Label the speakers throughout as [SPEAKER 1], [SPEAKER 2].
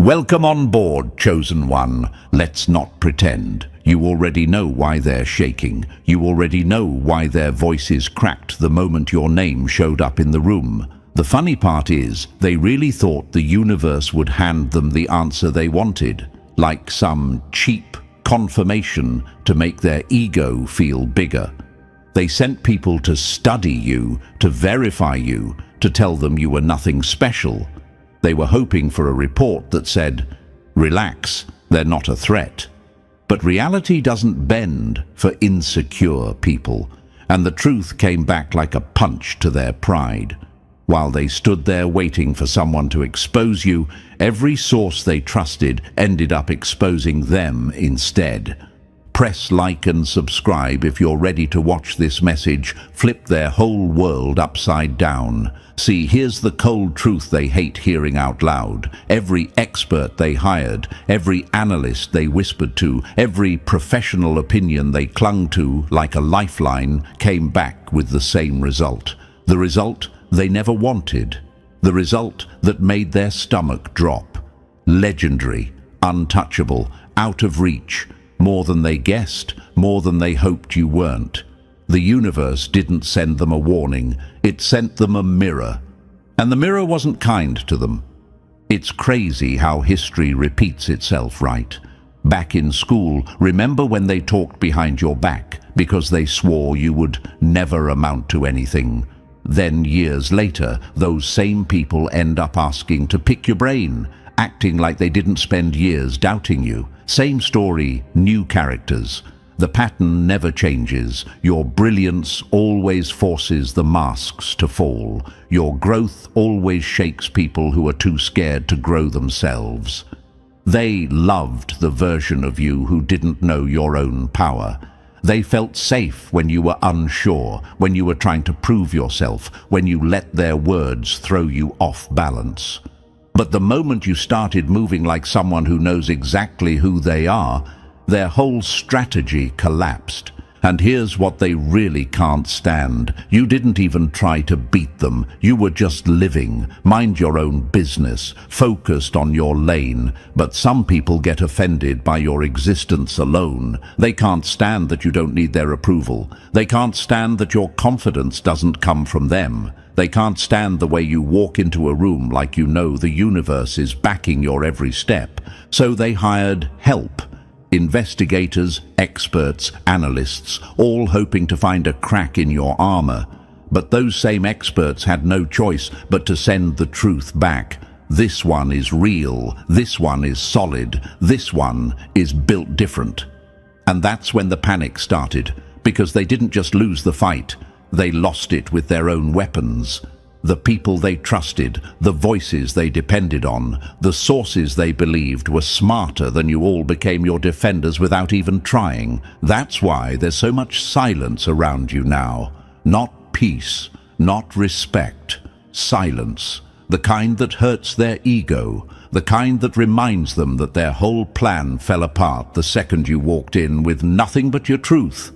[SPEAKER 1] Welcome on board, chosen one. Let's not pretend. You already know why they're shaking. You already know why their voices cracked the moment your name showed up in the room. The funny part is, they really thought the universe would hand them the answer they wanted, like some cheap confirmation to make their ego feel bigger. They sent people to study you, to verify you, to tell them you were nothing special. They were hoping for a report that said, "Relax, they're not a threat." But reality doesn't bend for insecure people, and the truth came back like a punch to their pride. While they stood there waiting for someone to expose you, every source they trusted ended up exposing them instead. Press like and subscribe if you're ready to watch this message flip their whole world upside down. See, here's the cold truth they hate hearing out loud. Every expert they hired, every analyst they whispered to, every professional opinion they clung to like a lifeline came back with the same result. The result they never wanted. The result that made their stomach drop. Legendary, untouchable, out of reach. More than they guessed, more than they hoped you weren't. The universe didn't send them a warning, it sent them a mirror. And the mirror wasn't kind to them. It's crazy how history repeats itself, right? Back in school, remember when they talked behind your back because they swore you would never amount to anything? Then years later, those same people end up asking to pick your brain, acting like they didn't spend years doubting you. Same story, new characters. The pattern never changes. Your brilliance always forces the masks to fall. Your growth always shakes people who are too scared to grow themselves. They loved the version of you who didn't know your own power. They felt safe when you were unsure, when you were trying to prove yourself, when you let their words throw you off balance. But the moment you started moving like someone who knows exactly who they are, their whole strategy collapsed. And here's what they really can't stand. You didn't even try to beat them. You were just living, mind your own business, focused on your lane. But some people get offended by your existence alone. They can't stand that you don't need their approval. They can't stand that your confidence doesn't come from them. They can't stand the way you walk into a room like you know the universe is backing your every step. So they hired help. Investigators, experts, analysts, all hoping to find a crack in your armor. But those same experts had no choice but to send the truth back. This one is real. This one is solid. This one is built different. And that's when the panic started, because they didn't just lose the fight. They lost it with their own weapons. The people they trusted, the voices they depended on, the sources they believed were smarter than you all became your defenders without even trying. That's why there's so much silence around you now. Not peace, not respect. Silence. The kind that hurts their ego. The kind that reminds them that their whole plan fell apart the second you walked in with nothing but your truth.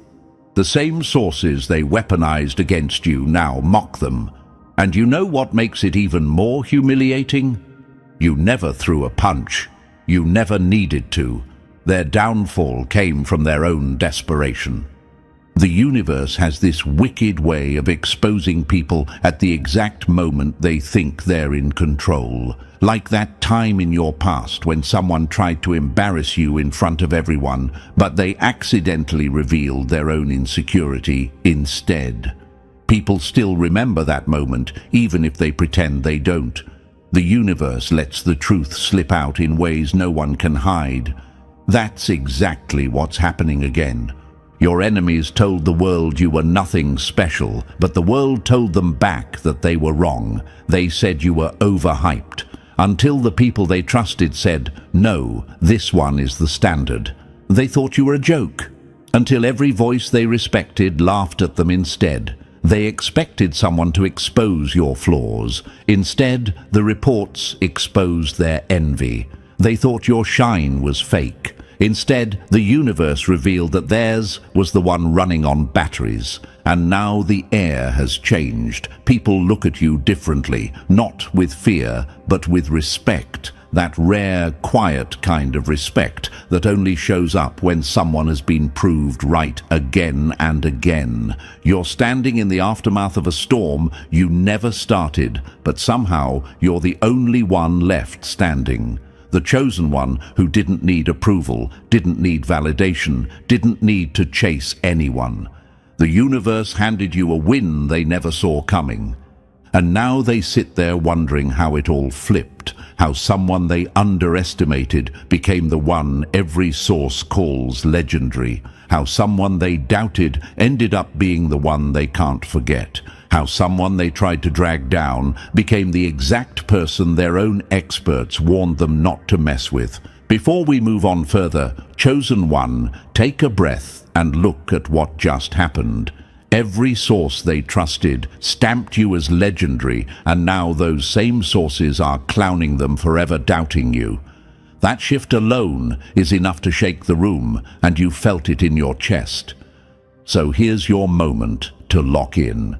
[SPEAKER 1] The same sources they weaponized against you now mock them. And you know what makes it even more humiliating? You never threw a punch. You never needed to. Their downfall came from their own desperation. The universe has this wicked way of exposing people at the exact moment they think they're in control. Like that time in your past when someone tried to embarrass you in front of everyone, but they accidentally revealed their own insecurity instead. People still remember that moment, even if they pretend they don't. The universe lets the truth slip out in ways no one can hide. That's exactly what's happening again. Your enemies told the world you were nothing special, but the world told them back that they were wrong. They said you were overhyped, until the people they trusted said, "No, this one is the standard." They thought you were a joke, until every voice they respected laughed at them instead. They expected someone to expose your flaws. Instead, the reports exposed their envy. They thought your shine was fake. Instead, the universe revealed that theirs was the one running on batteries. And now the air has changed. People look at you differently, not with fear, but with respect. that rare, quiet kind of respect that only shows up when someone has been proved right again and again. You're standing in the aftermath of a storm you never started, but somehow you're the only one left standing. The chosen one who didn't need approval, didn't need validation, didn't need to chase anyone. The universe handed you a win they never saw coming. And now they sit there wondering how it all flipped, how someone they underestimated became the one every source calls legendary, how someone they doubted ended up being the one they can't forget, how someone they tried to drag down became the exact person their own experts warned them not to mess with. Before we move on further, Chosen One, take a breath and look at what just happened. Every source they trusted stamped you as legendary, and now those same sources are clowning them for ever doubting you. That shift alone is enough to shake the room, and you felt it in your chest. So here's your moment to lock in.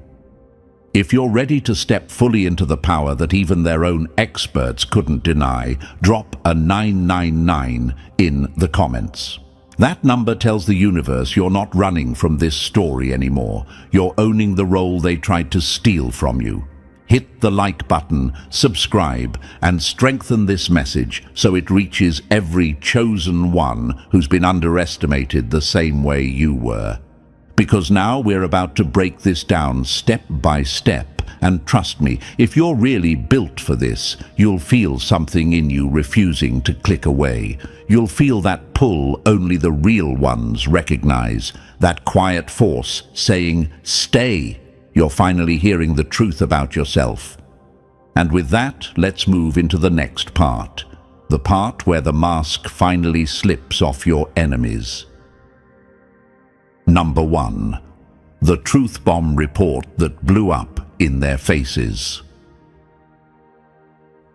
[SPEAKER 1] If you're ready to step fully into the power that even their own experts couldn't deny, drop a 999 in the comments. That number tells the universe you're not running from this story anymore. You're owning the role they tried to steal from you. Hit the like button, subscribe, and strengthen this message so it reaches every chosen one who's been underestimated the same way you were. Because now we're about to break this down step by step. And trust me, if you're really built for this, you'll feel something in you refusing to click away. You'll feel that pull only the real ones recognize, that quiet force saying, stay. You're finally hearing the truth about yourself. And with that, let's move into the next part. The part where the mask finally slips off your enemies. Number 1. The truth bomb report that blew up in their faces.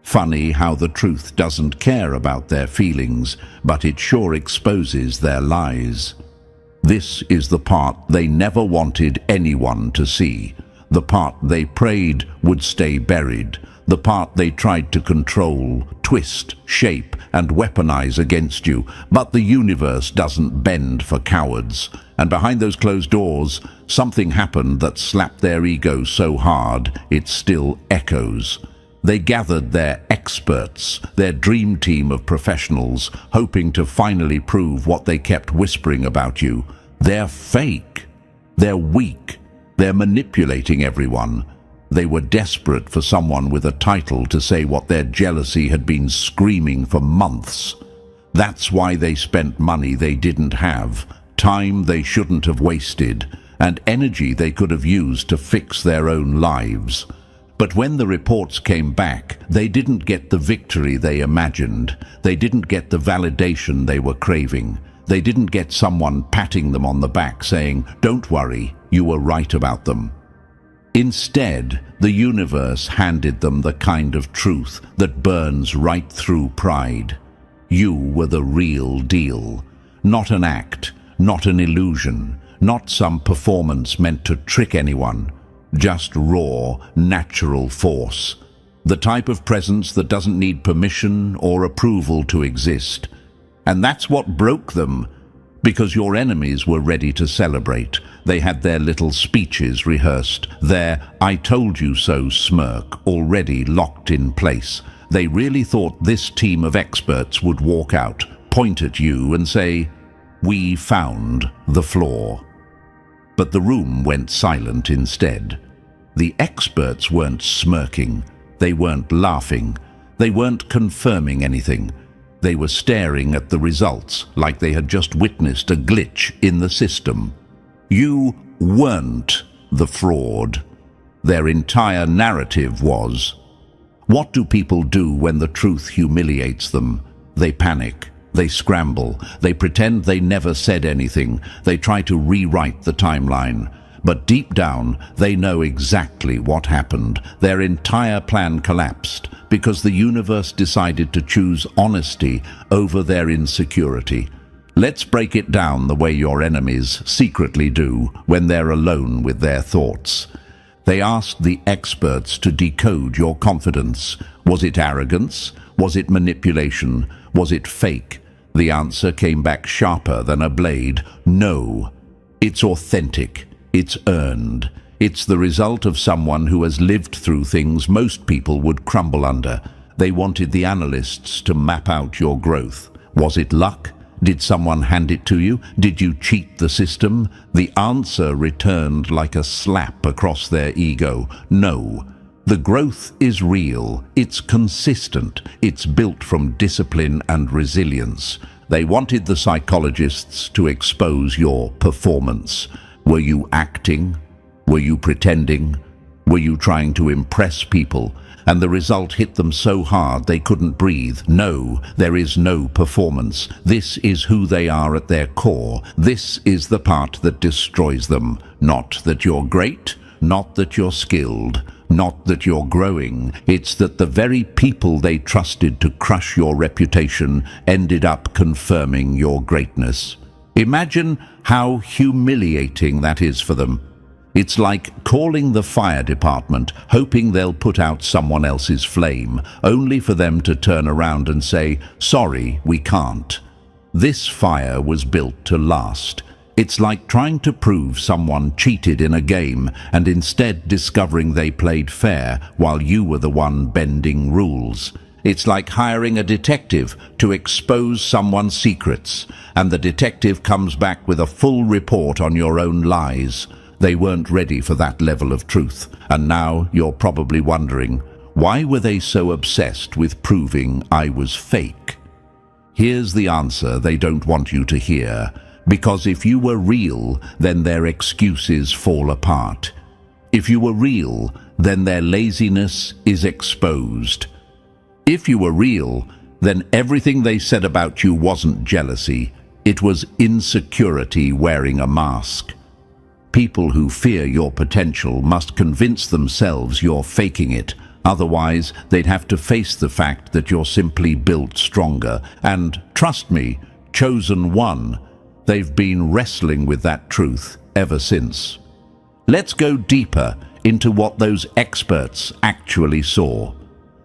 [SPEAKER 1] Funny how the truth doesn't care about their feelings, but it sure exposes their lies. This is the part they never wanted anyone to see, the part they prayed would stay buried, the part they tried to control, twist, shape, and weaponize against you. But the universe doesn't bend for cowards. And behind those closed doors, something happened that slapped their ego so hard it still echoes. They gathered their experts, their dream team of professionals, hoping to finally prove what they kept whispering about you. They're fake. They're weak. They're manipulating everyone. They were desperate for someone with a title to say what their jealousy had been screaming for months. That's why they spent money they didn't have, time they shouldn't have wasted, and energy they could have used to fix their own lives. But when the reports came back, they didn't get the victory they imagined. They didn't get the validation they were craving. They didn't get someone patting them on the back saying, "Don't worry, you were right about them." Instead, the universe handed them the kind of truth that burns right through pride. You were the real deal. Not an act, not an illusion, not some performance meant to trick anyone. Just raw, natural force. The type of presence that doesn't need permission or approval to exist. And that's what broke them. Because your enemies were ready to celebrate. They had their little speeches rehearsed, their "I told you so" smirk already locked in place. They really thought this team of experts would walk out, point at you and say, "We found the flaw." But the room went silent instead. The experts weren't smirking. They weren't laughing. They weren't confirming anything. They were staring at the results like they had just witnessed a glitch in the system. You weren't the fraud. Their entire narrative was. What do people do when the truth humiliates them? They panic. They scramble. They pretend they never said anything. They try to rewrite the timeline. But deep down, they know exactly what happened. Their entire plan collapsed because the universe decided to choose honesty over their insecurity. Let's break it down the way your enemies secretly do when they're alone with their thoughts. They asked the experts to decode your confidence. Was it arrogance? Was it manipulation? Was it fake? The answer came back sharper than a blade. No. It's authentic. It's earned. It's the result of someone who has lived through things most people would crumble under. They wanted the analysts to map out your growth. Was it luck? Did someone hand it to you? Did you cheat the system? The answer returned like a slap across their ego. No. The growth is real. It's consistent. It's built from discipline and resilience. They wanted the psychologists to expose your performance. Were you acting? Were you pretending? Were you trying to impress people? And the result hit them so hard they couldn't breathe. No, there is no performance. This is who they are at their core. This is the part that destroys them. Not that you're great, not that you're skilled, not that you're growing. It's that the very people they trusted to crush your reputation ended up confirming your greatness. Imagine how humiliating that is for them. It's like calling the fire department, hoping they'll put out someone else's flame, only for them to turn around and say, "Sorry, we can't." This fire was built to last. It's like trying to prove someone cheated in a game and instead discovering they played fair while you were the one bending rules. It's like hiring a detective to expose someone's secrets, and the detective comes back with a full report on your own lies. They weren't ready for that level of truth, and now you're probably wondering, why were they so obsessed with proving I was fake? Here's the answer they don't want you to hear, because if you were real, then their excuses fall apart. If you were real, then their laziness is exposed. If you were real, then everything they said about you wasn't jealousy, it was insecurity wearing a mask. People who fear your potential must convince themselves you're faking it. Otherwise, they'd have to face the fact that you're simply built stronger. And trust me, chosen one, they've been wrestling with that truth ever since. Let's go deeper into what those experts actually saw.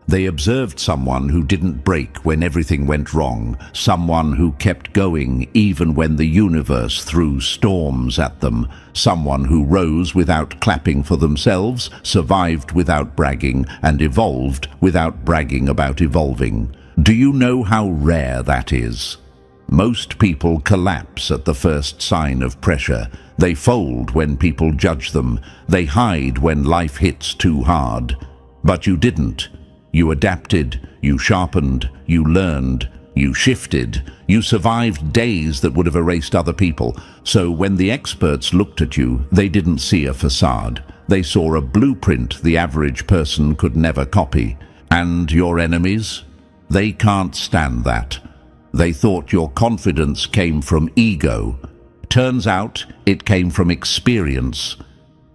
[SPEAKER 1] They observed someone who didn't break when everything went wrong, someone who kept going even when the universe threw storms at them, someone who rose without clapping for themselves, survived without bragging, and evolved without bragging about evolving. Do you know how rare that is? Most people collapse at the first sign of pressure. They fold when people judge them. They hide when life hits too hard. But you didn't. You adapted, you sharpened, you learned, you shifted, you survived days that would have erased other people. So when the experts looked at you, they didn't see a facade. They saw a blueprint the average person could never copy. And your enemies? They can't stand that. They thought your confidence came from ego. Turns out it came from experience.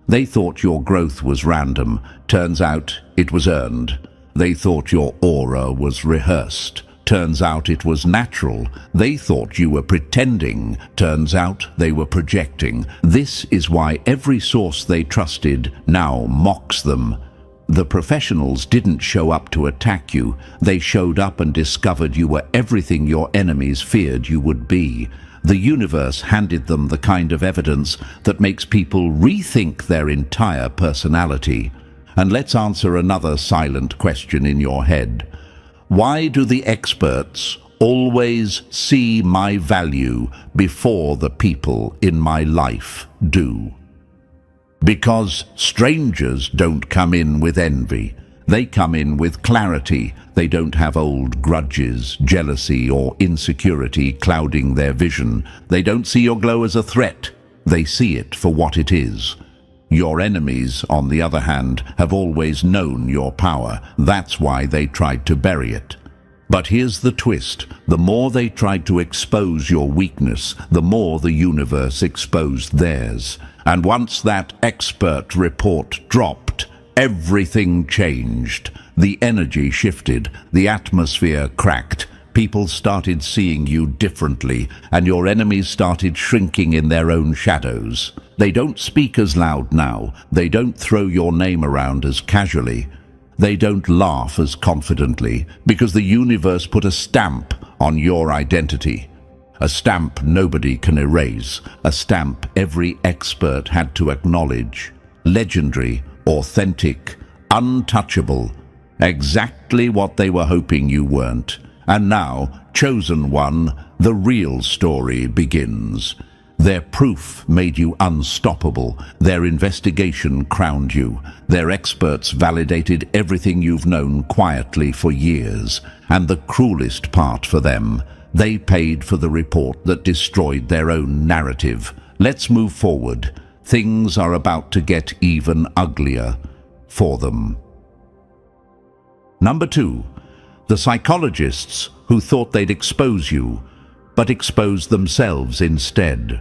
[SPEAKER 1] They thought your growth was random. Turns out it was earned. They thought your aura was rehearsed. Turns out it was natural. They thought you were pretending. Turns out they were projecting. This is why every source they trusted now mocks them. The professionals didn't show up to attack you. They showed up and discovered you were everything your enemies feared you would be. The universe handed them the kind of evidence that makes people rethink their entire personality. And let's answer another silent question in your head. Why do the experts always see my value before the people in my life do? Because strangers don't come in with envy. They come in with clarity. They don't have old grudges, jealousy, or insecurity clouding their vision. They don't see your glow as a threat. They see it for what it is. Your enemies, on the other hand, have always known your power. That's why they tried to bury it. But here's the twist. The more they tried to expose your weakness, the more the universe exposed theirs. And once that expert report dropped, everything changed. The energy shifted, the atmosphere cracked. People started seeing you differently, and your enemies started shrinking in their own shadows. They don't speak as loud now. They don't throw your name around as casually. They don't laugh as confidently because the universe put a stamp on your identity. A stamp nobody can erase, a stamp every expert had to acknowledge. Legendary, authentic, untouchable, exactly what they were hoping you weren't. And now, chosen one, the real story begins. Their proof made you unstoppable. Their investigation crowned you. Their experts validated everything you've known quietly for years. And the cruelest part for them, they paid for the report that destroyed their own narrative. Let's move forward. Things are about to get even uglier for them. Number 2. The psychologists who thought they'd expose you, but exposed themselves instead.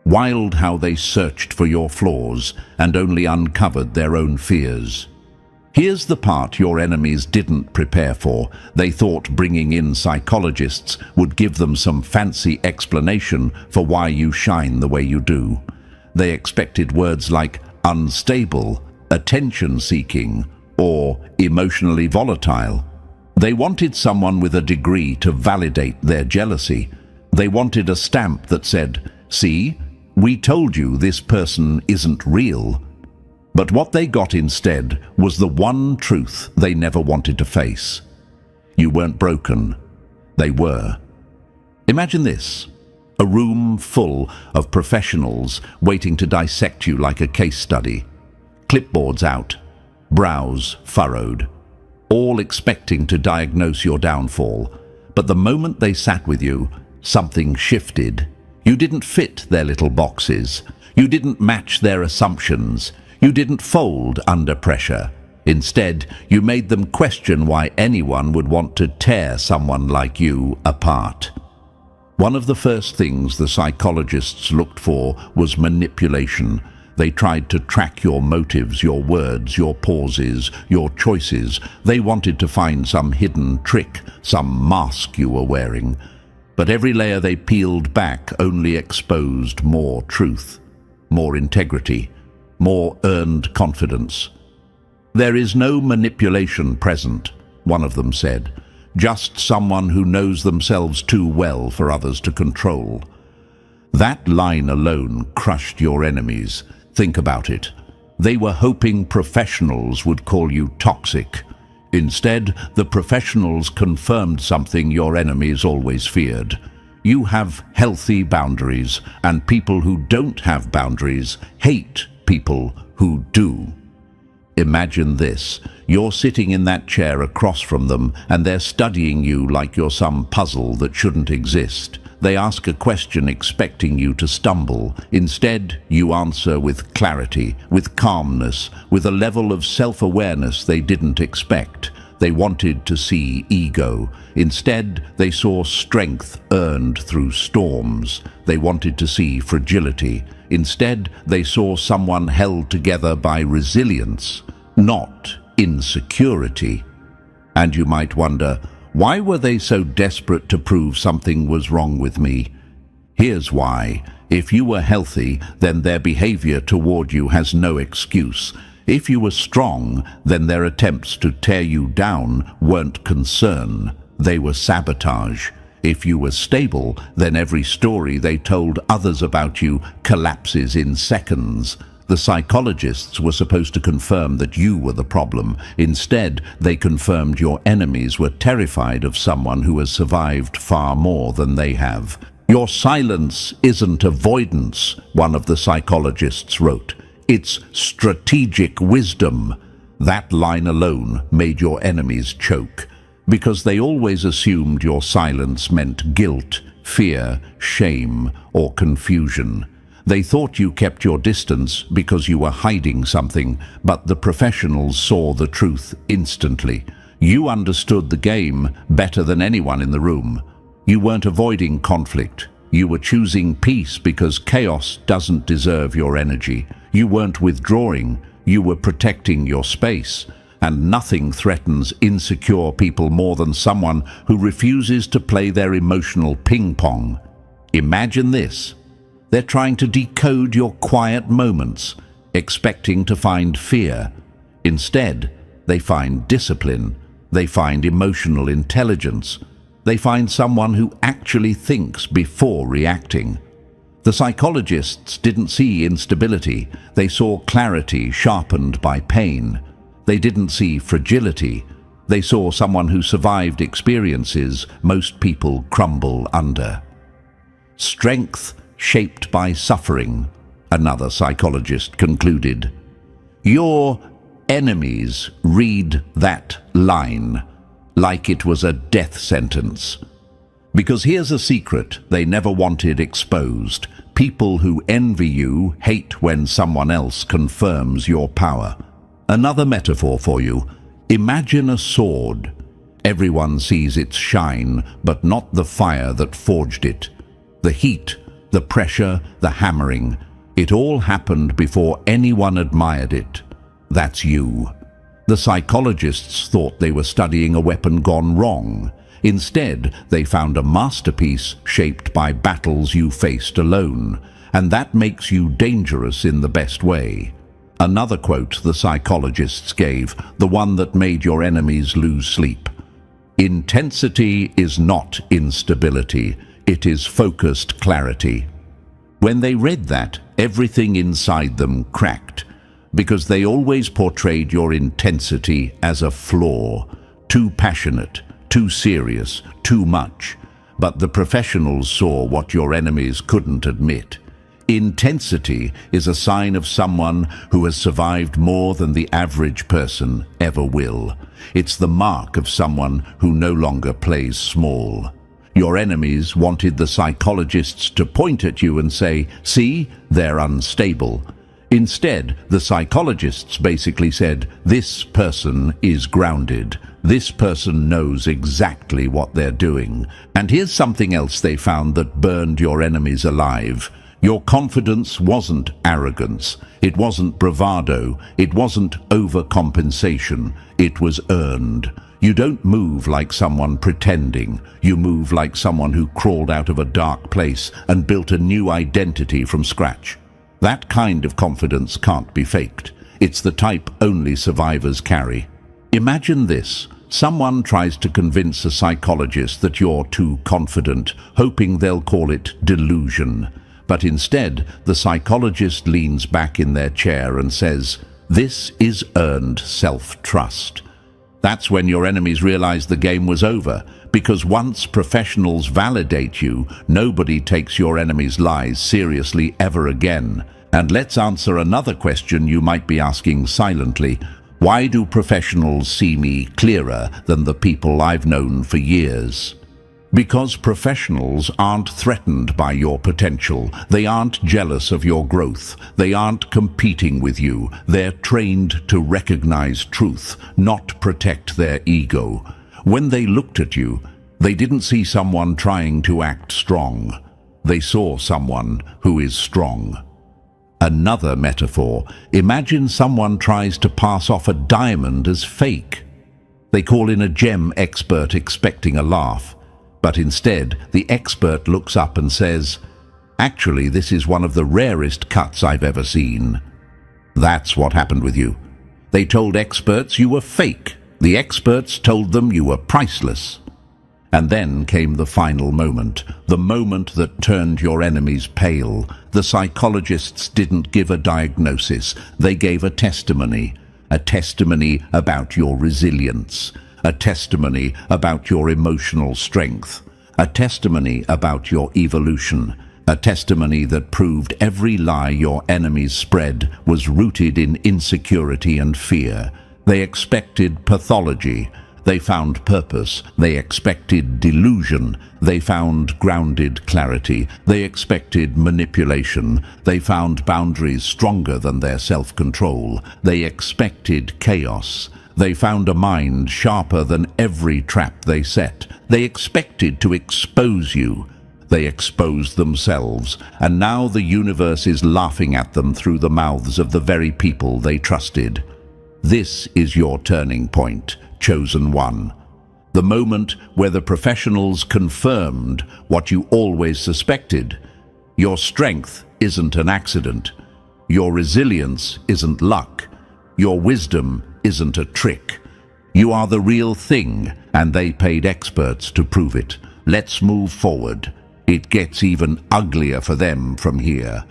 [SPEAKER 1] Wild how they searched for your flaws and only uncovered their own fears. Here's the part your enemies didn't prepare for. They thought bringing in psychologists would give them some fancy explanation for why you shine the way you do. They expected words like unstable, attention-seeking, or emotionally volatile. They wanted someone with a degree to validate their jealousy. They wanted a stamp that said, "See, we told you this person isn't real." But what they got instead was the one truth they never wanted to face. You weren't broken. They were. Imagine this: a room full of professionals waiting to dissect you like a case study. Clipboards out, brows furrowed, all expecting to diagnose your downfall. But the moment they sat with you, something shifted. You didn't fit their little boxes. You didn't match their assumptions. You didn't fold under pressure. Instead, you made them question why anyone would want to tear someone like you apart. One of the first things the psychologists looked for was manipulation. They tried to track your motives, your words, your pauses, your choices. They wanted to find some hidden trick, some mask you were wearing. But every layer they peeled back only exposed more truth, more integrity, more earned confidence. "There is no manipulation present," one of them said. "Just someone who knows themselves too well for others to control." That line alone crushed your enemies. Think about it. They were hoping professionals would call you toxic. Instead, the professionals confirmed something your enemies always feared. You have healthy boundaries, and people who don't have boundaries hate people who do. Imagine this: you're sitting in that chair across from them, and they're studying you like you're some puzzle that shouldn't exist. They ask a question expecting you to stumble. Instead, you answer with clarity, with calmness, with a level of self-awareness they didn't expect. They wanted to see ego. Instead, they saw strength earned through storms. They wanted to see fragility. Instead, they saw someone held together by resilience, not insecurity. And you might wonder, why were they so desperate to prove something was wrong with me? Here's why. If you were healthy, then their behavior toward you has no excuse. If you were strong, then their attempts to tear you down weren't concern. They were sabotage. If you were stable, then every story they told others about you collapses in seconds. The psychologists were supposed to confirm that you were the problem. Instead, they confirmed your enemies were terrified of someone who has survived far more than they have. "Your silence isn't avoidance," one of the psychologists wrote. "It's strategic wisdom." That line alone made your enemies choke, because they always assumed your silence meant guilt, fear, shame, or confusion. They thought you kept your distance because you were hiding something, but the professionals saw the truth instantly. You understood the game better than anyone in the room. You weren't avoiding conflict. You were choosing peace because chaos doesn't deserve your energy. You weren't withdrawing. You were protecting your space. And nothing threatens insecure people more than someone who refuses to play their emotional ping-pong. Imagine this. They're trying to decode your quiet moments, expecting to find fear. Instead, they find discipline, they find emotional intelligence, they find someone who actually thinks before reacting. The psychologists didn't see instability, they saw clarity sharpened by pain. They didn't see fragility, they saw someone who survived experiences most people crumble under. Strength shaped by suffering, another psychologist concluded. Your enemies read that line like it was a death sentence. Because here's a secret they never wanted exposed. People who envy you hate when someone else confirms your power. Another metaphor for you. Imagine a sword. Everyone sees its shine, but not the fire that forged it. The heat, the pressure, the hammering. It all happened before anyone admired it. That's you. The psychologists thought they were studying a weapon gone wrong. Instead, they found a masterpiece shaped by battles you faced alone, and that makes you dangerous in the best way. Another quote the psychologists gave, the one that made your enemies lose sleep. Intensity is not instability, it is focused clarity. When they read that, everything inside them cracked, because they always portrayed your intensity as a flaw, too passionate, too serious, too much. But the professionals saw what your enemies couldn't admit. Intensity is a sign of someone who has survived more than the average person ever will. It's the mark of someone who no longer plays small. Your enemies wanted the psychologists to point at you and say, "See, they're unstable." Instead, the psychologists basically said, "This person is grounded. This person knows exactly what they're doing." And here's something else they found that burned your enemies alive. Your confidence wasn't arrogance. It wasn't bravado. It wasn't overcompensation. It was earned. You don't move like someone pretending. You move like someone who crawled out of a dark place and built a new identity from scratch. That kind of confidence can't be faked. It's the type only survivors carry. Imagine this. Someone tries to convince a psychologist that you're too confident, hoping they'll call it delusion. But instead, the psychologist leans back in their chair and says, "This is earned self-trust." That's when your enemies realize the game was over, because once professionals validate you, nobody takes your enemy's lies seriously ever again. And let's answer another question you might be asking silently. Why do professionals see me clearer than the people I've known for years? Because professionals aren't threatened by your potential. They aren't jealous of your growth. They aren't competing with you. They're trained to recognize truth, not protect their ego. When they looked at you, they didn't see someone trying to act strong. They saw someone who is strong. Another metaphor. Imagine someone tries to pass off a diamond as fake. They call in a gem expert expecting a laugh. But instead, the expert looks up and says, "Actually, this is one of the rarest cuts I've ever seen." That's what happened with you. They told experts you were fake. The experts told them you were priceless. And then came the final moment, the moment that turned your enemies pale. The psychologists didn't give a diagnosis. They gave a testimony about your resilience. A testimony about your emotional strength, a testimony about your evolution, a testimony that proved every lie your enemies spread was rooted in insecurity and fear. They expected pathology, they found purpose. They expected delusion, they found grounded clarity. They expected manipulation, they found boundaries stronger than their self-control. They expected chaos, they found a mind sharper than every trap they set. They expected to expose you. They exposed themselves, and now the universe is laughing at them through the mouths of the very people they trusted. This is your turning point, chosen one. The moment where the professionals confirmed what you always suspected. Your strength isn't an accident. Your resilience isn't luck. Your wisdom isn't a trick. You are the real thing, and they paid experts to prove it. Let's move forward. It gets even uglier for them from here.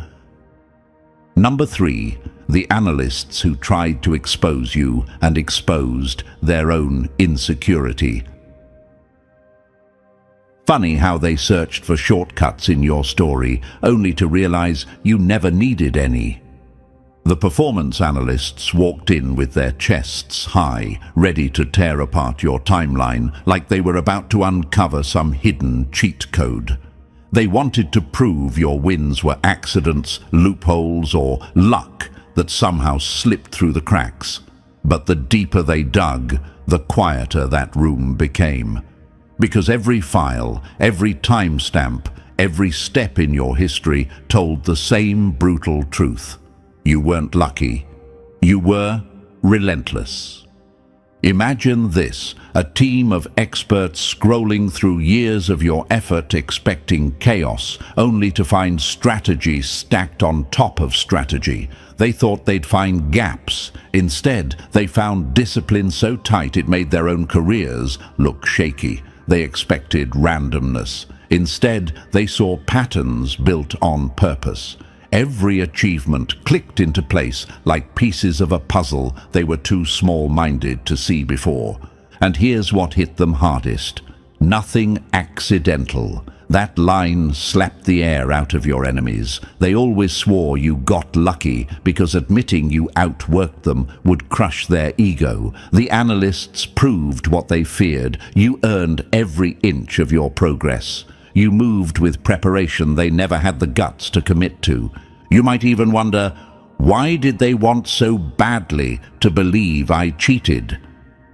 [SPEAKER 1] Number 3, the analysts who tried to expose you and exposed their own insecurity. Funny how they searched for shortcuts in your story, only to realize you never needed any. The performance analysts walked in with their chests high, ready to tear apart your timeline, like they were about to uncover some hidden cheat code. They wanted to prove your wins were accidents, loopholes, or luck that somehow slipped through the cracks. But the deeper they dug, the quieter that room became. Because every file, every timestamp, every step in your history told the same brutal truth. You weren't lucky. You were relentless. Imagine this, a team of experts scrolling through years of your effort expecting chaos, only to find strategy stacked on top of strategy. They thought they'd find gaps. Instead, they found discipline so tight it made their own careers look shaky. They expected randomness. Instead, they saw patterns built on purpose. Every achievement clicked into place like pieces of a puzzle they were too small-minded to see before. And here's what hit them hardest. Nothing accidental. That line slapped the air out of your enemies. They always swore you got lucky because admitting you outworked them would crush their ego. The analysts proved what they feared. You earned every inch of your progress. You moved with preparation they never had the guts to commit to. You might even wonder, why did they want so badly to believe I cheated?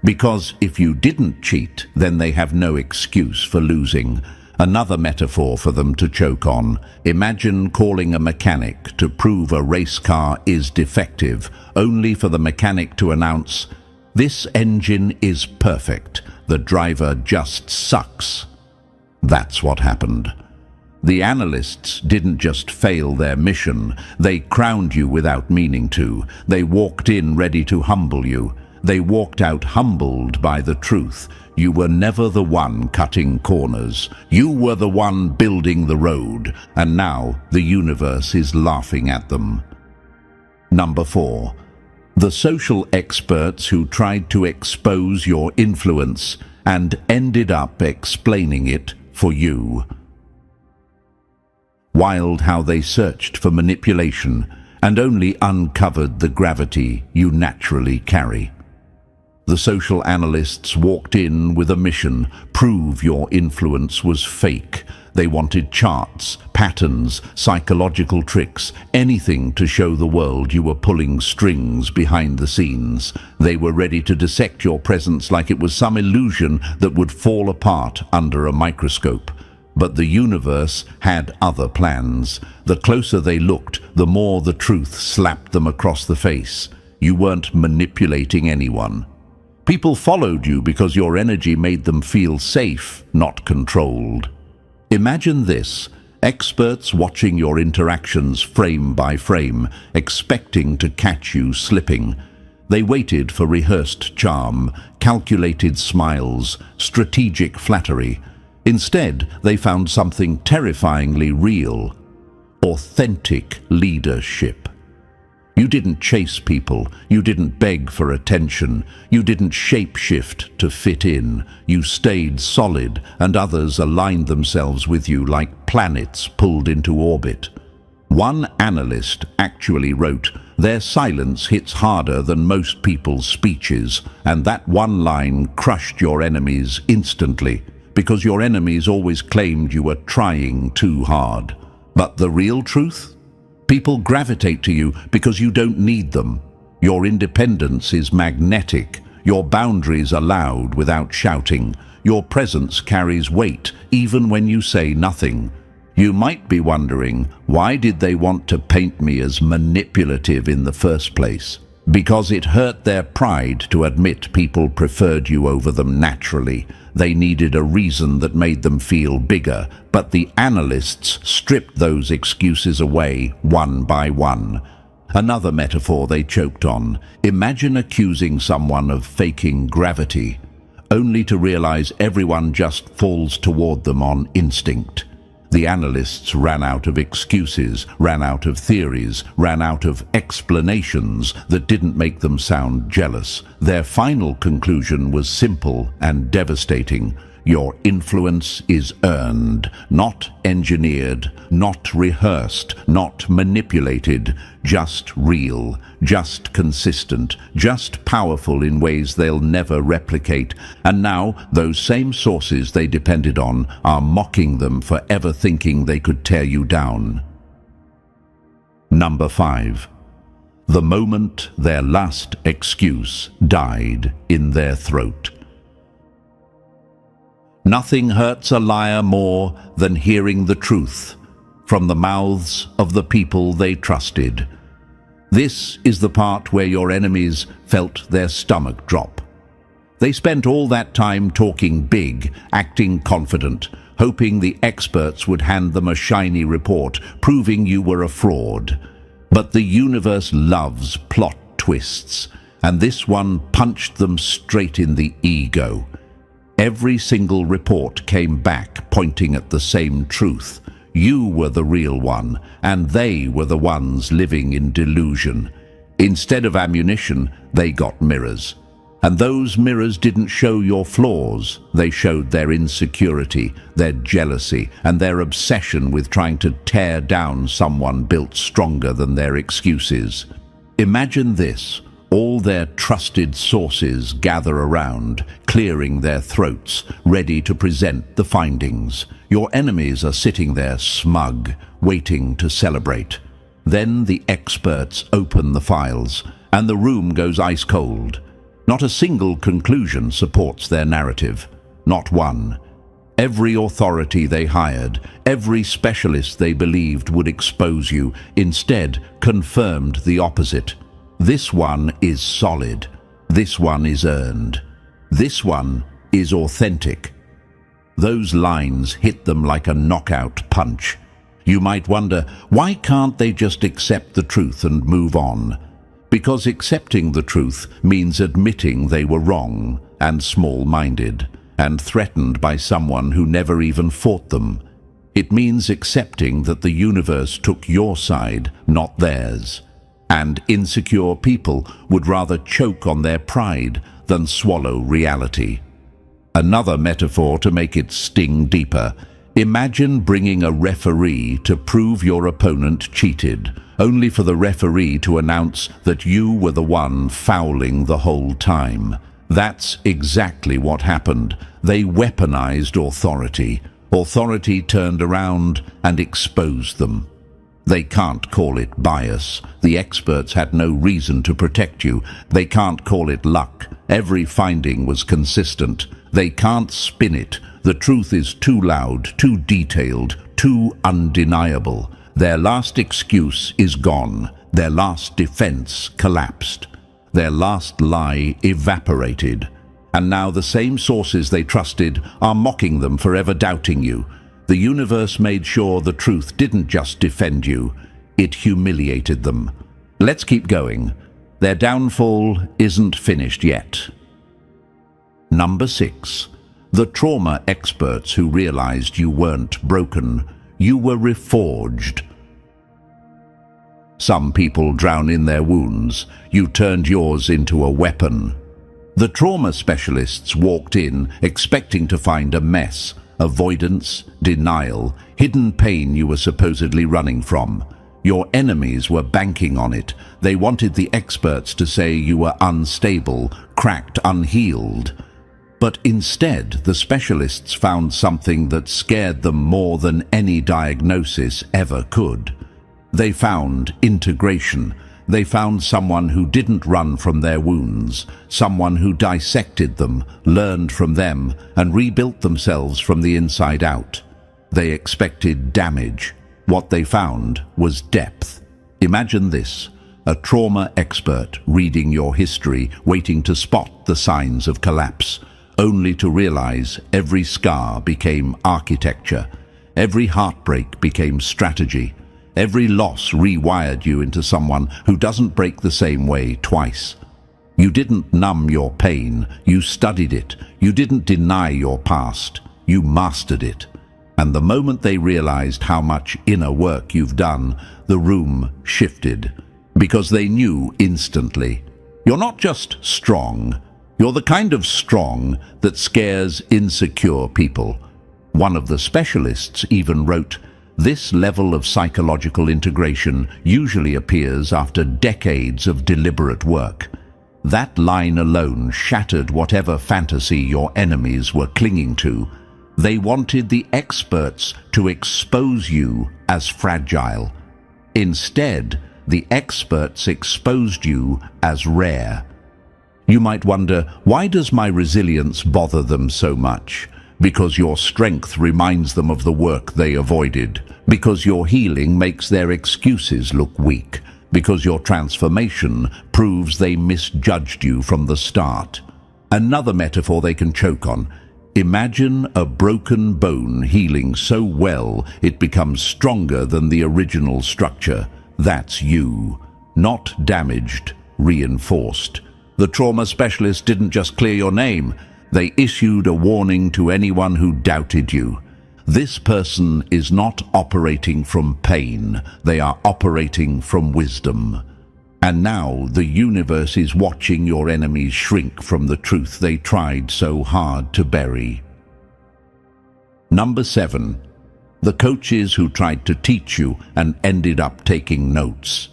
[SPEAKER 1] Because if you didn't cheat, then they have no excuse for losing. Another metaphor for them to choke on. Imagine calling a mechanic to prove a race car is defective, only for the mechanic to announce, "This engine is perfect. The driver just sucks." That's what happened. The analysts didn't just fail their mission. They crowned you without meaning to. They walked in ready to humble you. They walked out humbled by the truth. You were never the one cutting corners. You were the one building the road, and now the universe is laughing at them. Number 4. The social experts who tried to expose your influence and ended up explaining it for you. Wild how they searched for manipulation and only uncovered the gravity you naturally carry. The social analysts walked in with a mission: prove your influence was fake. They wanted charts, patterns, psychological tricks, anything to show the world you were pulling strings behind the scenes. They were ready to dissect your presence like it was some illusion that would fall apart under a microscope. But the universe had other plans. The closer they looked, the more the truth slapped them across the face. You weren't manipulating anyone. People followed you because your energy made them feel safe, not controlled. Imagine this: experts watching your interactions frame by frame, expecting to catch you slipping. They waited for rehearsed charm, calculated smiles, strategic flattery. Instead, they found something terrifyingly real: authentic leadership. You didn't chase people, you didn't beg for attention, you didn't shape-shift to fit in. You stayed solid, and others aligned themselves with you like planets pulled into orbit. One analyst actually wrote, "Their silence hits harder than most people's speeches," and that one line crushed your enemies instantly, because your enemies always claimed you were trying too hard. But the real truth? People gravitate to you because you don't need them. Your independence is magnetic. Your boundaries are loud without shouting. Your presence carries weight, even when you say nothing. You might be wondering, why did they want to paint me as manipulative in the first place? Because it hurt their pride to admit people preferred you over them naturally. They needed a reason that made them feel bigger, but the analysts stripped those excuses away one by one. Another metaphor they choked on. Imagine accusing someone of faking gravity, only to realize everyone just falls toward them on instinct. The analysts ran out of excuses, ran out of theories, ran out of explanations that didn't make them sound jealous. Their final conclusion was simple and devastating. Your influence is earned, not engineered, not rehearsed, not manipulated, just real, just consistent, just powerful in ways they'll never replicate. And now, those same sources they depended on are mocking them for ever thinking they could tear you down. Number 5. The moment their last excuse died in their throat. Nothing hurts a liar more than hearing the truth from the mouths of the people they trusted. This is the part where your enemies felt their stomach drop. They spent all that time talking big, acting confident, hoping the experts would hand them a shiny report, proving you were a fraud. But the universe loves plot twists, and this one punched them straight in the ego. Every single report came back pointing at the same truth. You were the real one, and they were the ones living in delusion. Instead of ammunition, they got mirrors. And those mirrors didn't show your flaws. They showed their insecurity, their jealousy, and their obsession with trying to tear down someone built stronger than their excuses. Imagine this. All their trusted sources gather around, clearing their throats, ready to present the findings. Your enemies are sitting there smug, waiting to celebrate. Then the experts open the files, and the room goes ice cold. Not a single conclusion supports their narrative. Not one. Every authority they hired, every specialist they believed would expose you, instead confirmed the opposite. This one is solid. This one is earned. This one is authentic. Those lines hit them like a knockout punch. You might wonder, why can't they just accept the truth and move on? Because accepting the truth means admitting they were wrong and small-minded and threatened by someone who never even fought them. It means accepting that the universe took your side, not theirs. And insecure people would rather choke on their pride than swallow reality. Another metaphor to make it sting deeper. Imagine bringing a referee to prove your opponent cheated, only for the referee to announce that you were the one fouling the whole time. That's exactly what happened. They weaponized authority. Authority turned around and exposed them. They can't call it bias. The experts had no reason to protect you. They can't call it luck. Every finding was consistent. They can't spin it. The truth is too loud, too detailed, too undeniable. Their last excuse is gone. Their last defense collapsed. Their last lie evaporated. And now the same sources they trusted are mocking them for ever doubting you. The universe made sure the truth didn't just defend you, it humiliated them. Let's keep going. Their downfall isn't finished yet. Number 6. The trauma experts who realized you weren't broken. You were reforged. Some people drown in their wounds. You turned yours into a weapon. The trauma specialists walked in expecting to find a mess. Avoidance, denial, hidden pain you were supposedly running from. Your enemies were banking on it. They wanted the experts to say you were unstable, cracked, unhealed. But instead, the specialists found something that scared them more than any diagnosis ever could. They found integration. They found someone who didn't run from their wounds, someone who dissected them, learned from them, and rebuilt themselves from the inside out. They expected damage. What they found was depth. Imagine this: a trauma expert reading your history, waiting to spot the signs of collapse, only to realize every scar became architecture, every heartbreak became strategy, Every loss rewired you into someone who doesn't break the same way twice. You didn't numb your pain, you studied it. You didn't deny your past, you mastered it. And the moment they realized how much inner work you've done, the room shifted. Because they knew instantly, you're not just strong, you're the kind of strong that scares insecure people. One of the specialists even wrote, "This level of psychological integration usually appears after decades of deliberate work." That line alone shattered whatever fantasy your enemies were clinging to. They wanted the experts to expose you as fragile. Instead, the experts exposed you as rare. You might wonder, why does my resilience bother them so much? Because your strength reminds them of the work they avoided. Because your healing makes their excuses look weak. Because your transformation proves they misjudged you from the start. Another metaphor they can choke on. Imagine a broken bone healing so well it becomes stronger than the original structure. That's you. Not damaged, reinforced. The trauma specialist didn't just clear your name. They issued a warning to anyone who doubted you. This person is not operating from pain, they are operating from wisdom. And now the universe is watching your enemies shrink from the truth they tried so hard to bury. Number 7. The coaches who tried to teach you and ended up taking notes.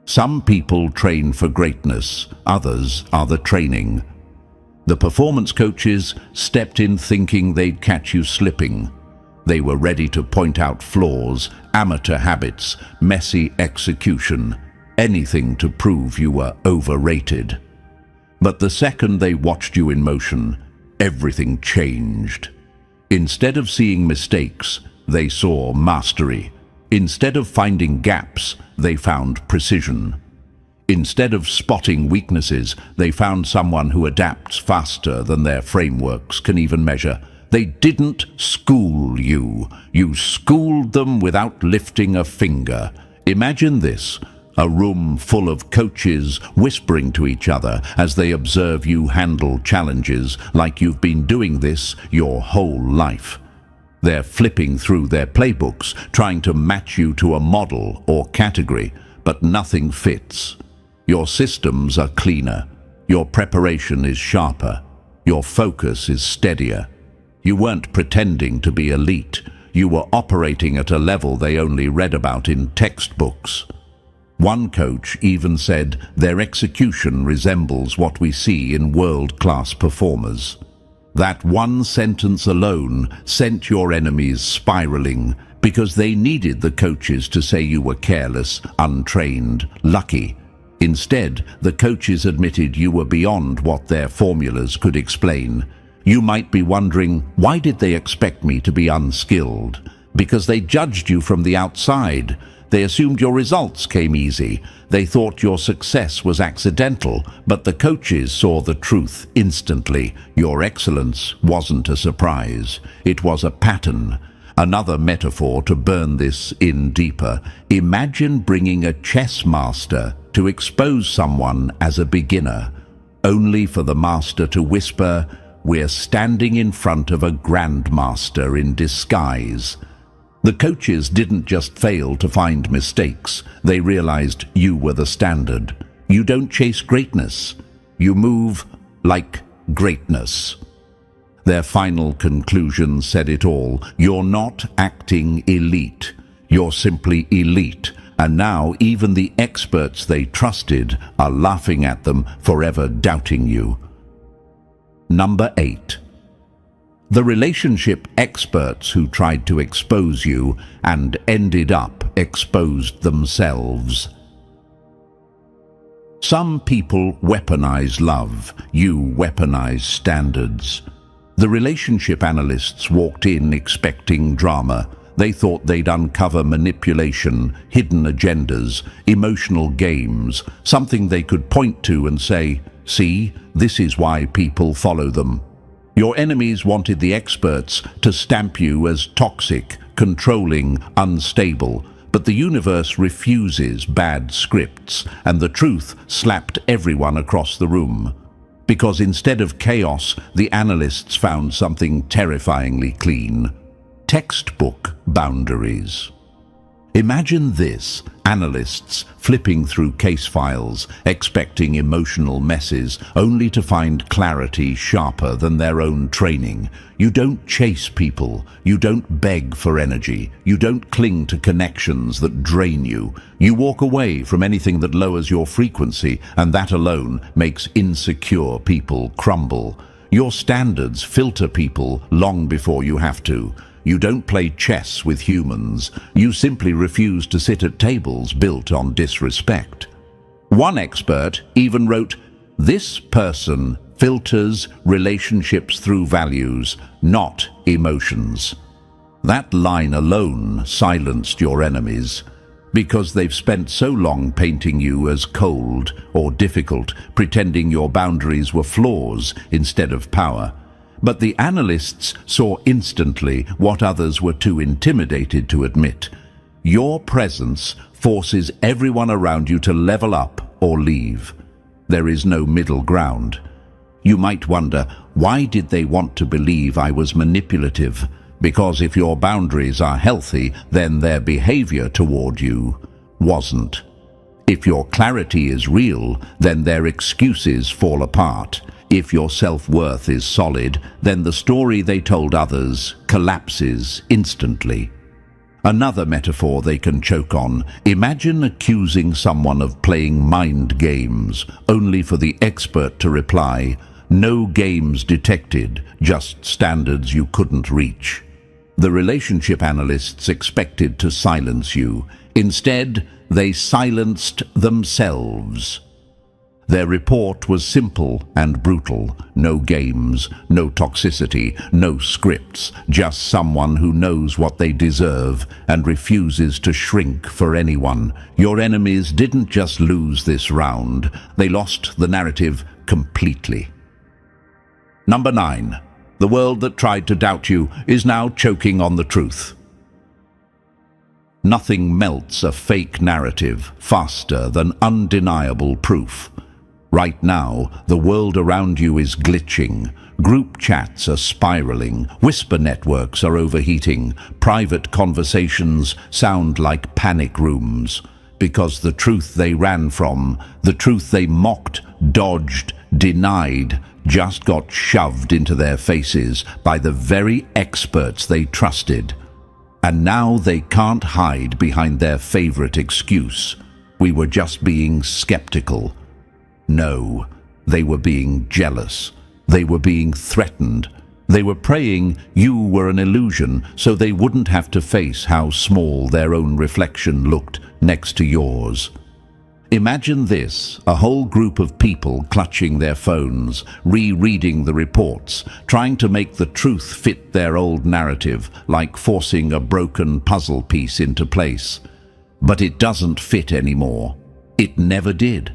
[SPEAKER 1] Some people train for greatness, others are the training. The performance coaches stepped in thinking they'd catch you slipping. They were ready to point out flaws, amateur habits, messy execution, anything to prove you were overrated. But the second they watched you in motion, everything changed. Instead of seeing mistakes, they saw mastery. Instead of finding gaps, they found precision. Instead of spotting weaknesses, they found someone who adapts faster than their frameworks can even measure. They didn't school you. You schooled them without lifting a finger. Imagine this, a room full of coaches whispering to each other as they observe you handle challenges like you've been doing this your whole life. They're flipping through their playbooks, trying to match you to a model or category, but nothing fits. Your systems are cleaner, your preparation is sharper, your focus is steadier. You weren't pretending to be elite, you were operating at a level they only read about in textbooks. One coach even said their execution resembles what we see in world-class performers. That one sentence alone sent your enemies spiraling because they needed the coaches to say you were careless, untrained, lucky. Instead, the coaches admitted you were beyond what their formulas could explain. You might be wondering, why did they expect me to be unskilled? Because they judged you from the outside. They assumed your results came easy. They thought your success was accidental, but the coaches saw the truth instantly. Your excellence wasn't a surprise. It was a pattern. Another metaphor to burn this in deeper. Imagine bringing a chess master to expose someone as a beginner, only for the master to whisper, "We're standing in front of a grandmaster in disguise." The coaches didn't just fail to find mistakes, they realized you were the standard. You don't chase greatness, you move like greatness. Their final conclusion said it all. You're not acting elite, you're simply elite. And now even the experts they trusted are laughing at them, forever doubting you. Number 8. The relationship experts who tried to expose you and ended up exposed themselves. Some people weaponize love, you weaponize standards. The relationship analysts walked in expecting drama. They thought they'd uncover manipulation, hidden agendas, emotional games, something they could point to and say, "See, this is why people follow them." Your enemies wanted the experts to stamp you as toxic, controlling, unstable. But the universe refuses bad scripts, and the truth slapped everyone across the room. Because instead of chaos, the analysts found something terrifyingly clean. Textbook boundaries. Imagine this: analysts flipping through case files, expecting emotional messes, only to find clarity sharper than their own training. You don't chase people. You don't beg for energy. You don't cling to connections that drain you. You walk away from anything that lowers your frequency, and that alone makes insecure people crumble. Your standards filter people long before you have to. You don't play chess with humans. You simply refuse to sit at tables built on disrespect. One expert even wrote, "This person filters relationships through values, not emotions." That line alone silenced your enemies, because they've spent so long painting you as cold or difficult, pretending your boundaries were flaws instead of power. But the analysts saw instantly what others were too intimidated to admit. Your presence forces everyone around you to level up or leave. There is no middle ground. You might wonder, why did they want to believe I was manipulative? Because if your boundaries are healthy, then their behavior toward you wasn't. If your clarity is real, then their excuses fall apart. If your self-worth is solid, then the story they told others collapses instantly. Another metaphor they can choke on: imagine accusing someone of playing mind games, only for the expert to reply, "No games detected, just standards you couldn't reach." The relationship analysts expected to silence you. Instead, they silenced themselves. Their report was simple and brutal. No games, no toxicity, no scripts, just someone who knows what they deserve and refuses to shrink for anyone. Your enemies didn't just lose this round, they lost the narrative completely. Number 9. The world that tried to doubt you is now choking on the truth. Nothing melts a fake narrative faster than undeniable proof. Right now, the world around you is glitching. Group chats are spiraling. Whisper networks are overheating. Private conversations sound like panic rooms. Because the truth they ran from, the truth they mocked, dodged, denied, just got shoved into their faces by the very experts they trusted. And now they can't hide behind their favorite excuse: "We were just being skeptical." No, they were being jealous. They were being threatened. They were praying you were an illusion so they wouldn't have to face how small their own reflection looked next to yours. Imagine this: a whole group of people clutching their phones, rereading the reports, trying to make the truth fit their old narrative, like forcing a broken puzzle piece into place. But it doesn't fit anymore. It never did.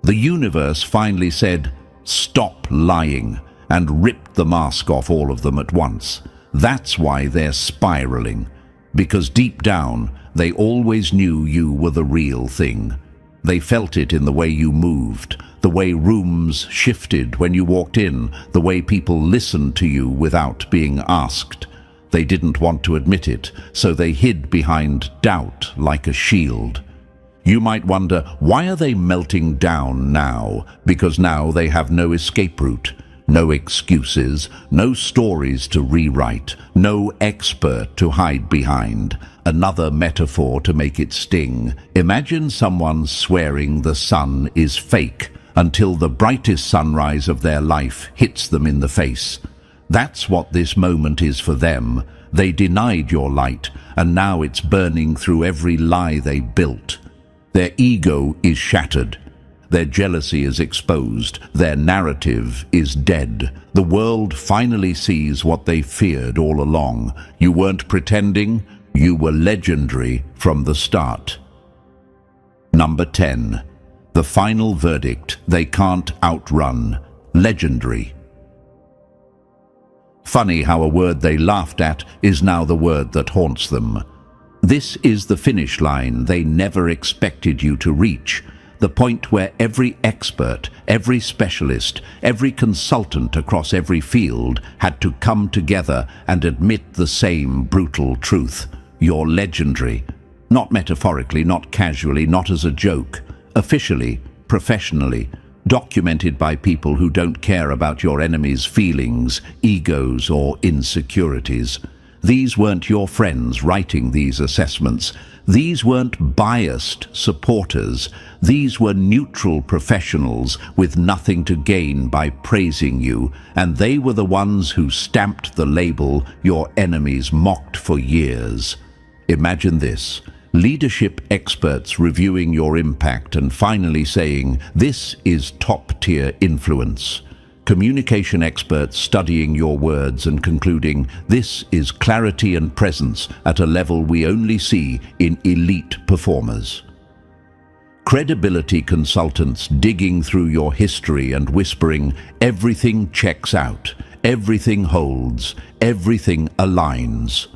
[SPEAKER 1] The universe finally said, "Stop lying," and ripped the mask off all of them at once. That's why they're spiraling. Because deep down, they always knew you were the real thing. They felt it in the way you moved, the way rooms shifted when you walked in, the way people listened to you without being asked. They didn't want to admit it, so they hid behind doubt like a shield. You might wonder, why are they melting down now? Because now they have no escape route, no excuses, no stories to rewrite, no expert to hide behind. Another metaphor to make it sting: imagine someone swearing the sun is fake until the brightest sunrise of their life hits them in the face. That's what this moment is for them. They denied your light, and now it's burning through every lie they built. Their ego is shattered. Their jealousy is exposed. Their narrative is dead. The world finally sees what they feared all along. You weren't pretending. You were legendary from the start. Number 10. The final verdict they can't outrun: legendary. Funny how a word they laughed at is now the word that haunts them. This is the finish line they never expected you to reach, the point where every expert, every specialist, every consultant across every field had to come together and admit the same brutal truth. You're legendary. Not metaphorically, not casually, not as a joke. Officially, professionally, documented by people who don't care about your enemy's feelings, egos, or insecurities. These weren't your friends writing these assessments. These weren't biased supporters. These were neutral professionals with nothing to gain by praising you, and they were the ones who stamped the label your enemies mocked for years. Imagine this: leadership experts reviewing your impact and finally saying, "This is top-tier influence." Communication experts studying your words and concluding, "This is clarity and presence at a level we only see in elite performers." Credibility consultants digging through your history and whispering, "Everything checks out, everything holds, everything aligns."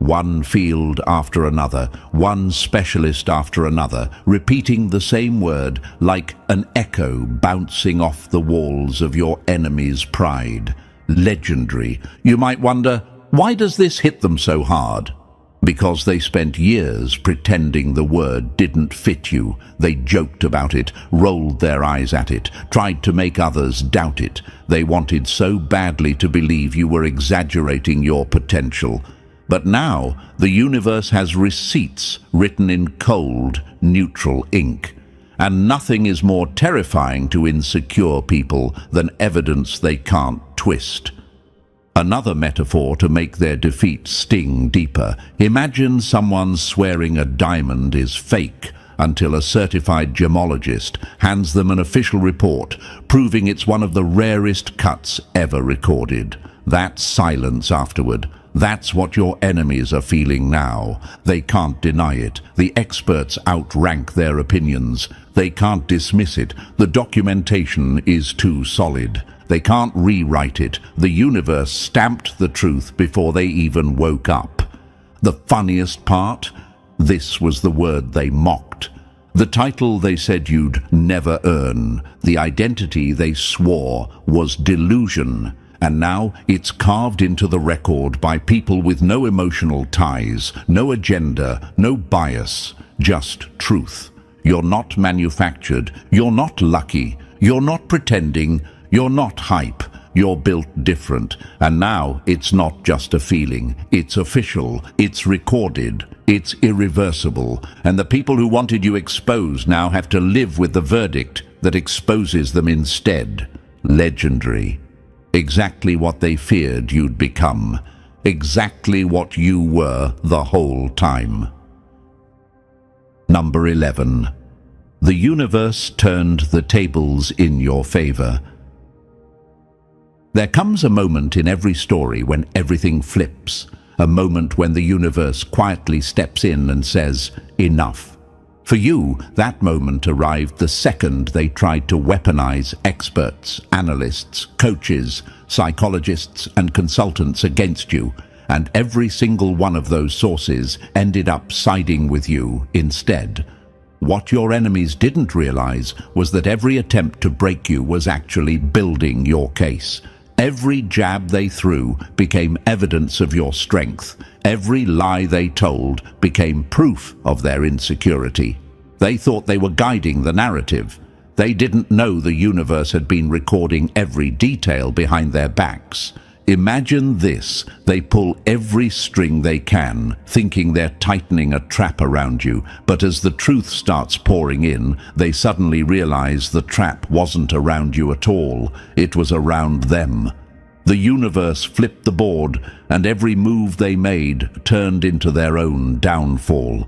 [SPEAKER 1] One field after another, one specialist after another, repeating the same word like an echo bouncing off the walls of your enemy's pride. Legendary. You might wonder, why does this hit them so hard? Because they spent years pretending the word didn't fit you. They joked about it, rolled their eyes at it, tried to make others doubt it. They wanted so badly to believe you were exaggerating your potential. But now, the universe has receipts written in cold, neutral ink. And nothing is more terrifying to insecure people than evidence they can't twist. Another metaphor to make their defeat sting deeper. Imagine someone swearing a diamond is fake until a certified gemologist hands them an official report proving it's one of the rarest cuts ever recorded. That silence afterward. That's what your enemies are feeling now. They can't deny it. The experts outrank their opinions. They can't dismiss it. The documentation is too solid. They can't rewrite it. The universe stamped the truth before they even woke up. The funniest part? This was the word they mocked. The title they said you'd never earn. The identity they swore was delusion. And now it's carved into the record by people with no emotional ties, no agenda, no bias, just truth. You're not manufactured, you're not lucky, you're not pretending, you're not hype, you're built different. And now it's not just a feeling, it's official, it's recorded, it's irreversible. And the people who wanted you exposed now have to live with the verdict that exposes them instead. Legendary. Exactly what they feared you'd become. Exactly what you were the whole time. Number 11. The universe turned the tables in your favor. There comes a moment in every story when everything flips. A moment when the universe quietly steps in and says, "Enough." For you, that moment arrived the second they tried to weaponize experts, analysts, coaches, psychologists, and consultants against you, and every single one of those sources ended up siding with you instead. What your enemies didn't realize was that every attempt to break you was actually building your case. Every jab they threw became evidence of your strength. Every lie they told became proof of their insecurity. They thought they were guiding the narrative. They didn't know the universe had been recording every detail behind their backs. Imagine this: they pull every string they can, thinking they're tightening a trap around you, but as the truth starts pouring in, they suddenly realize the trap wasn't around you at all, it was around them. The universe flipped the board, and every move they made turned into their own downfall.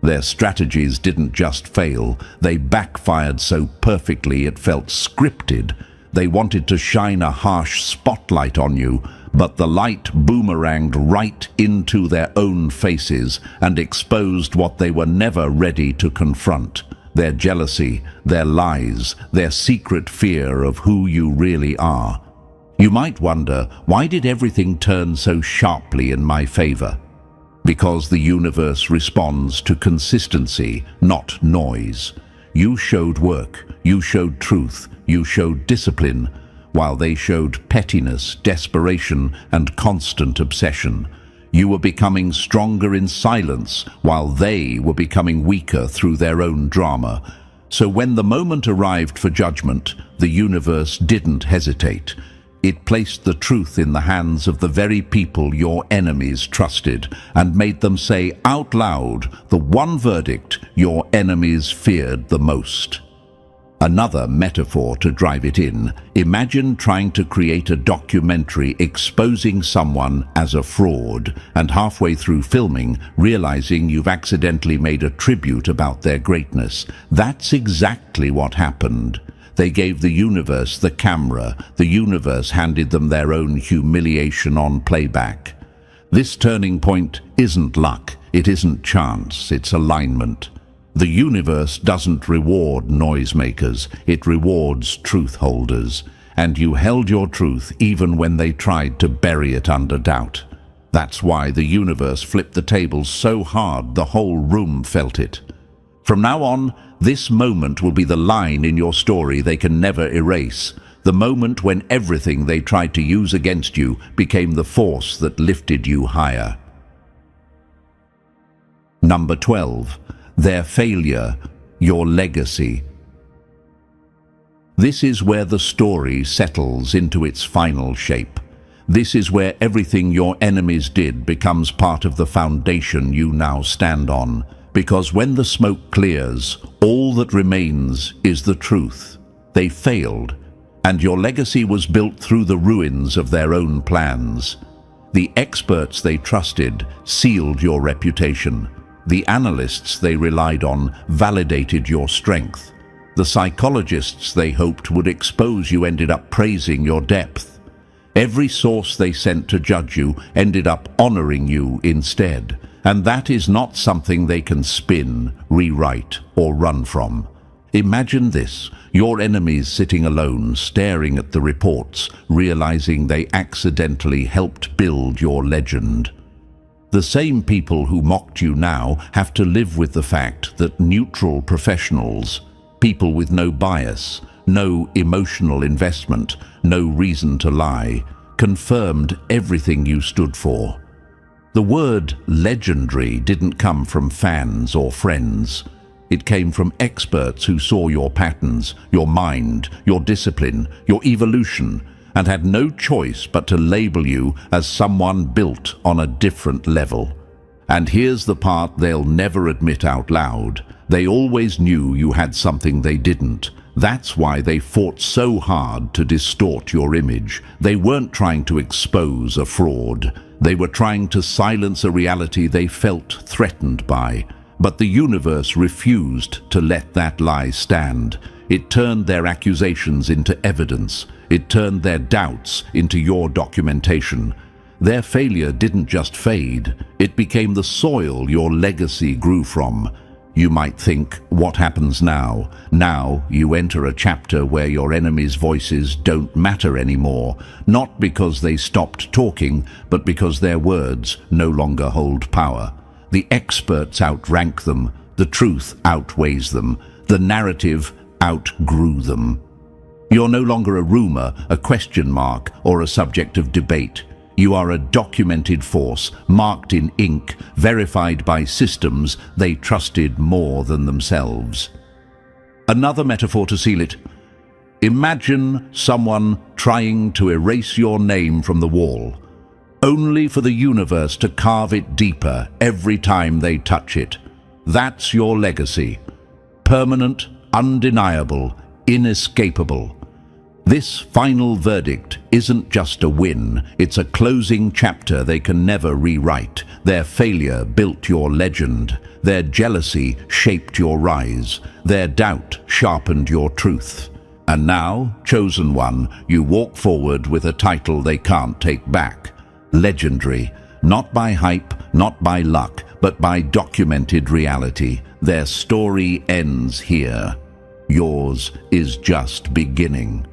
[SPEAKER 1] Their strategies didn't just fail, they backfired so perfectly it felt scripted. They wanted to shine a harsh spotlight on you, but the light boomeranged right into their own faces and exposed what they were never ready to confront: their jealousy, their lies, their secret fear of who you really are. You might wonder, why did everything turn so sharply in my favor? Because the universe responds to consistency, not noise. You showed work, you showed truth, you showed discipline, while they showed pettiness, desperation, and constant obsession. You were becoming stronger in silence, while they were becoming weaker through their own drama. So when the moment arrived for judgment, the universe didn't hesitate. It placed the truth in the hands of the very people your enemies trusted and made them say out loud the one verdict your enemies feared the most. Another metaphor to drive it in: imagine trying to create a documentary exposing someone as a fraud and halfway through filming realizing you've accidentally made a tribute about their greatness. That's exactly what happened. They gave the universe the camera. The universe handed them their own humiliation on playback. This turning point isn't luck, it isn't chance, it's alignment. The universe doesn't reward noisemakers, it rewards truth holders. And you held your truth even when they tried to bury it under doubt. That's why the universe flipped the tables so hard the whole room felt it. From now on, this moment will be the line in your story they can never erase. The moment when everything they tried to use against you became the force that lifted you higher. Number 12. Their failure, your legacy. This is where the story settles into its final shape. This is where everything your enemies did becomes part of the foundation you now stand on. Because when the smoke clears, all that remains is the truth. They failed, and your legacy was built through the ruins of their own plans. The experts they trusted sealed your reputation. The analysts they relied on validated your strength. The psychologists they hoped would expose you ended up praising your depth. Every source they sent to judge you ended up honoring you instead. And that is not something they can spin, rewrite, or run from. Imagine this: your enemies sitting alone, staring at the reports, realizing they accidentally helped build your legend. The same people who mocked you now have to live with the fact that neutral professionals, people with no bias, no emotional investment, no reason to lie, confirmed everything you stood for. The word legendary didn't come from fans or friends. It came from experts who saw your patterns, your mind, your discipline, your evolution, and had no choice but to label you as someone built on a different level. And here's the part they'll never admit out loud: they always knew you had something they didn't. That's why they fought so hard to distort your image. They weren't trying to expose a fraud. They were trying to silence a reality they felt threatened by. But the universe refused to let that lie stand. It turned their accusations into evidence. It turned their doubts into your documentation. Their failure didn't just fade. It became the soil your legacy grew from. You might think, what happens now? Now you enter a chapter where your enemies' voices don't matter anymore, not because they stopped talking, but because their words no longer hold power. The experts outrank them, the truth outweighs them, the narrative outgrew them. You're no longer a rumor, a question mark, or a subject of debate. You are a documented force, marked in ink, verified by systems they trusted more than themselves. Another metaphor to seal it: imagine someone trying to erase your name from the wall, only for the universe to carve it deeper every time they touch it. That's your legacy. Permanent, undeniable, inescapable. This final verdict isn't just a win, it's a closing chapter they can never rewrite. Their failure built your legend. Their jealousy shaped your rise. Their doubt sharpened your truth. And now, chosen one, you walk forward with a title they can't take back. Legendary, not by hype, not by luck, but by documented reality. Their story ends here. Yours is just beginning.